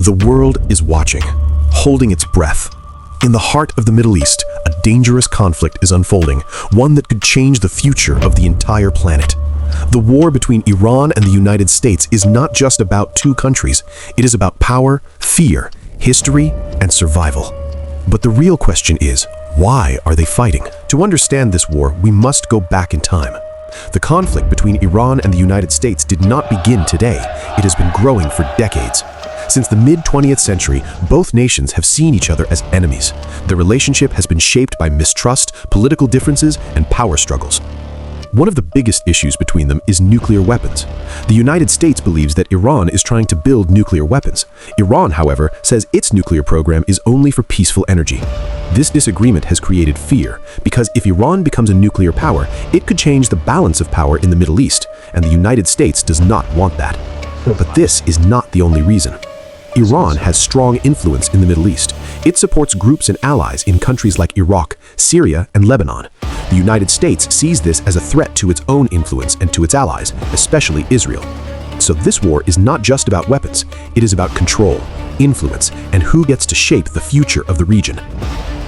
The world is watching, holding its breath. In the heart of the Middle East, a dangerous conflict is unfolding, one that could change the future of the entire planet. The war between Iran and the United States is not just about two countries. It is about power, fear, history, and survival. But the real question is, why are they fighting? To understand this war, we must go back in time. The conflict between Iran and the United States did not begin today. It has been growing for decades. Since the mid-20th century, both nations have seen each other as enemies. The relationship has been shaped by mistrust, political differences, and power struggles. One of the biggest issues between them is nuclear weapons. The United States believes that Iran is trying to build nuclear weapons. Iran, however, says its nuclear program is only for peaceful energy. This disagreement has created fear, because if Iran becomes a nuclear power, it could change the balance of power in the Middle East, and the United States does not want that. But this is not the only reason. Iran has strong influence in the Middle East. It supports groups and allies in countries like Iraq, Syria, and Lebanon. The United States sees this as a threat to its own influence and to its allies, especially Israel. So this war is not just about weapons. It is about control, influence, and who gets to shape the future of the region.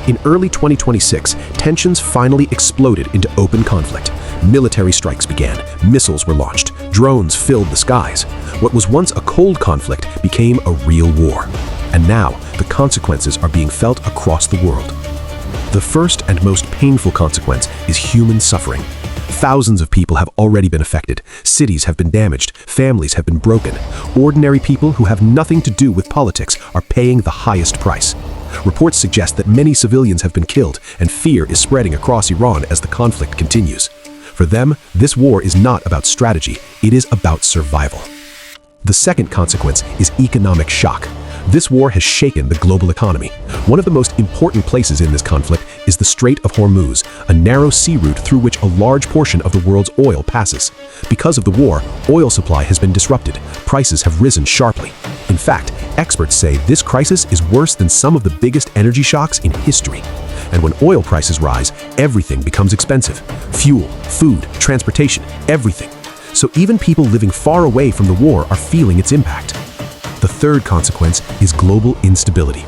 In early 2026, tensions finally exploded into open conflict. Military strikes began, missiles were launched, drones filled the skies. What was once a cold conflict became a real war. And now, the consequences are being felt across the world. The first and most painful consequence is human suffering. Thousands of people have already been affected. Cities have been damaged. Families have been broken. Ordinary people who have nothing to do with politics are paying the highest price. Reports suggest that many civilians have been killed, and fear is spreading across Iran as the conflict continues. For them, this war is not about strategy, it is about survival. The second consequence is economic shock. This war has shaken the global economy. One of the most important places in this conflict is the Strait of Hormuz, a narrow sea route through which a large portion of the world's oil passes. Because of the war, oil supply has been disrupted. Prices have risen sharply. In fact, experts say this crisis is worse than some of the biggest energy shocks in history. And when oil prices rise, everything becomes expensive. Fuel, food, transportation, everything. So even people living far away from the war are feeling its impact. The third consequence is global instability.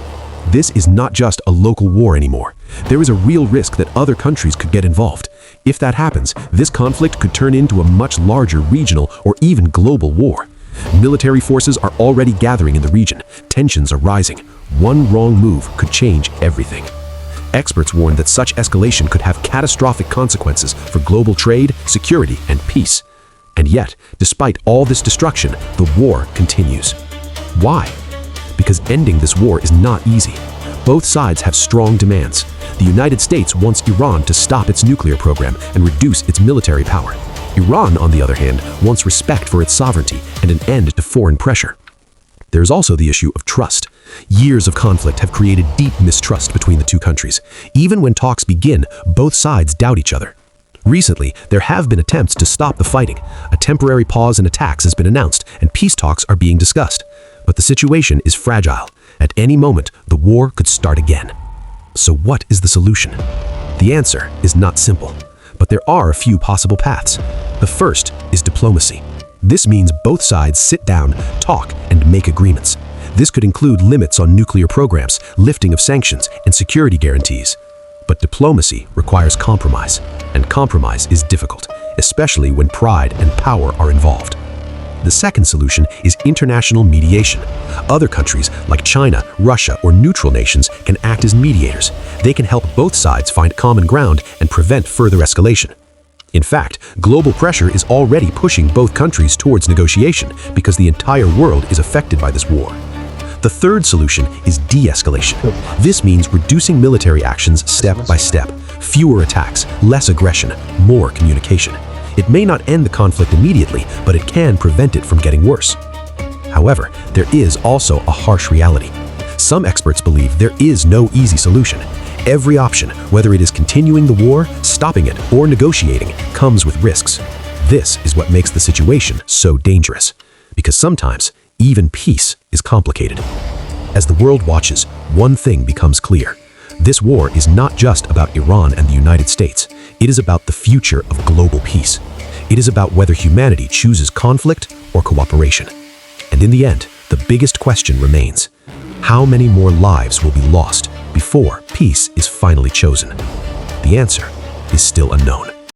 This is not just a local war anymore. There is a real risk that other countries could get involved. If that happens, this conflict could turn into a much larger regional or even global war. Military forces are already gathering in the region. Tensions are rising. One wrong move could change everything. Experts warn that such escalation could have catastrophic consequences for global trade, security, and peace. And yet, despite all this destruction, the war continues. Why? Because ending this war is not easy. Both sides have strong demands. The United States wants Iran to stop its nuclear program and reduce its military power. Iran, on the other hand, wants respect for its sovereignty and an end to foreign pressure. There's also the issue of trust. Years of conflict have created deep mistrust between the two countries. Even when talks begin, both sides doubt each other. Recently, there have been attempts to stop the fighting. A temporary pause in attacks has been announced, and peace talks are being discussed. But the situation is fragile. At any moment, the war could start again. So what is the solution? The answer is not simple, but there are a few possible paths. The first is diplomacy. This means both sides sit down, talk, and make agreements. This could include limits on nuclear programs, lifting of sanctions, and security guarantees. But diplomacy requires compromise, and compromise is difficult, especially when pride and power are involved. The second solution is international mediation. Other countries like China, Russia, or neutral nations can act as mediators. They can help both sides find common ground and prevent further escalation. In fact, global pressure is already pushing both countries towards negotiation because the entire world is affected by this war. The third solution is de-escalation. This means reducing military actions step by step. Fewer attacks, less aggression, more communication. It may not end the conflict immediately, but it can prevent it from getting worse. However, there is also a harsh reality. Some experts believe there is no easy solution. Every option, whether it is continuing the war, stopping it, or negotiating, comes with risks. This is what makes the situation so dangerous, because sometimes even peace is complicated. As the world watches, one thing becomes clear. This war is not just about Iran and the United States. It is about the future of global peace. It is about whether humanity chooses conflict or cooperation. And in the end, the biggest question remains: how many more lives will be lost before peace is finally chosen? The answer is still unknown.